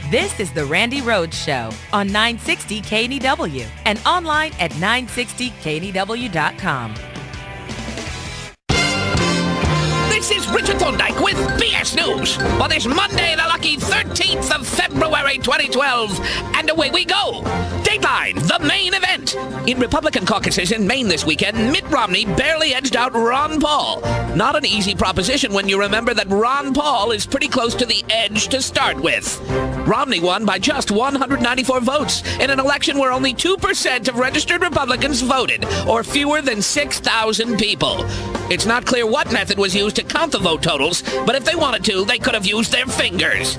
This is the Randi Rhodes Show on 960 KNEW and online at 960KNEW.com. This is Richard Thorndike with BS News for this Monday, the lucky 13th of February 2012. And away we go. Dateline, the main event. In Republican caucuses in Maine this weekend, Mitt Romney barely edged out Ron Paul. Not an easy proposition when you remember that Ron Paul is pretty close to the edge to start with. Romney won by just 194 votes in an election where only 2% of registered Republicans voted, or fewer than 6,000 people. It's not clear what method was used to count the vote totals, but if they wanted to, they could have used their fingers.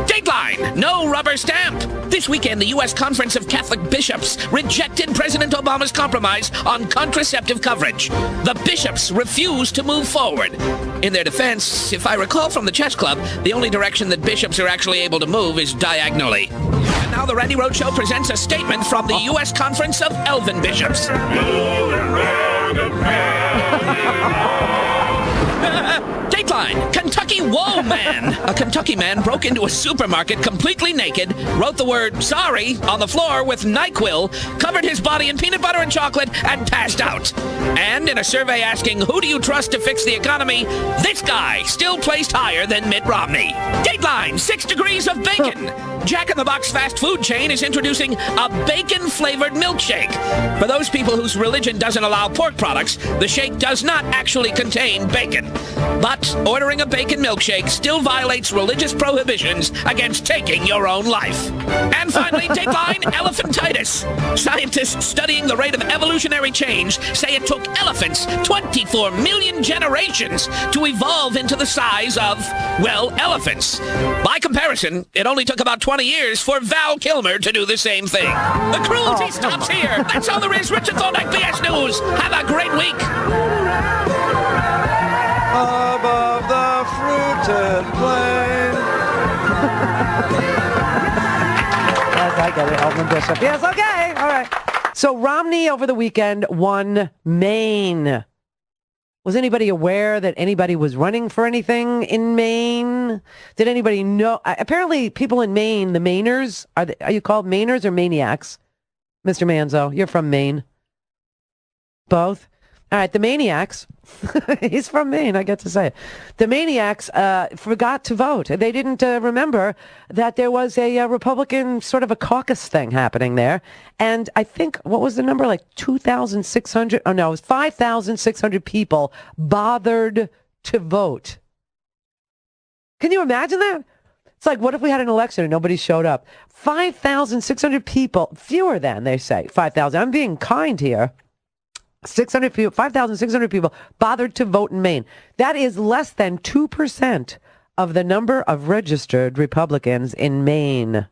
Dateline, no rubber stamp. This weekend, the U.S. Conference of Catholic Bishops rejected President Obama's compromise on contraceptive coverage. The bishops refused to move forward. In their defense, if I recall from the chess club, the only direction that bishops are actually able to move is diagonally. And now the Randi Rhodes Show presents a statement from the U.S. Conference of Elven Bishops. Dateline, Kentucky Whoa Man. A Kentucky man broke into a supermarket completely naked, wrote the word sorry on the floor with NyQuil, covered his body in peanut butter and chocolate, and passed out. And in a survey asking who do you trust to fix the economy, this guy still placed higher than Mitt Romney. Dateline, 6 degrees of bacon. Jack in the Box fast food chain is introducing a bacon-flavored milkshake. For those people whose religion doesn't allow pork products, the shake does not actually contain bacon. But ordering a bacon milkshake still violates religious prohibitions against taking your own life. And finally, Dateline, elephantitis. Scientists studying the rate of evolutionary change say it took elephants 24 million generations to evolve into the size of, well, elephants. By comparison, it only took about 20 years for Val Kilmer to do the same thing. The cruelty stops here. That's all there is. Richard Thorndike, BS News. Have a great week. Above the fruited plain. Yes, I get it. Alvin Bishop. Yes, okay. All right. So Romney over the weekend won Maine. Was anybody aware that anybody was running for anything in Maine? Did anybody know? Apparently, people in Maine, the Mainers, are you called Mainers or Maniacs? Mr. Manzo, you're from Maine. Both? All right, the Maniacs, he's from Maine, I get to say it. The Maniacs forgot to vote. They didn't remember that there was a Republican sort of a caucus thing happening there. And I think, what was the number, like 2,600? Oh, no, it was 5,600 people bothered to vote. Can you imagine that? It's like, what if we had an election and nobody showed up? 5,600 people, fewer than, they say, 5,000. I'm being kind here. 600 people, 5,600 people bothered to vote in Maine. That is less than 2% of the number of registered Republicans in Maine.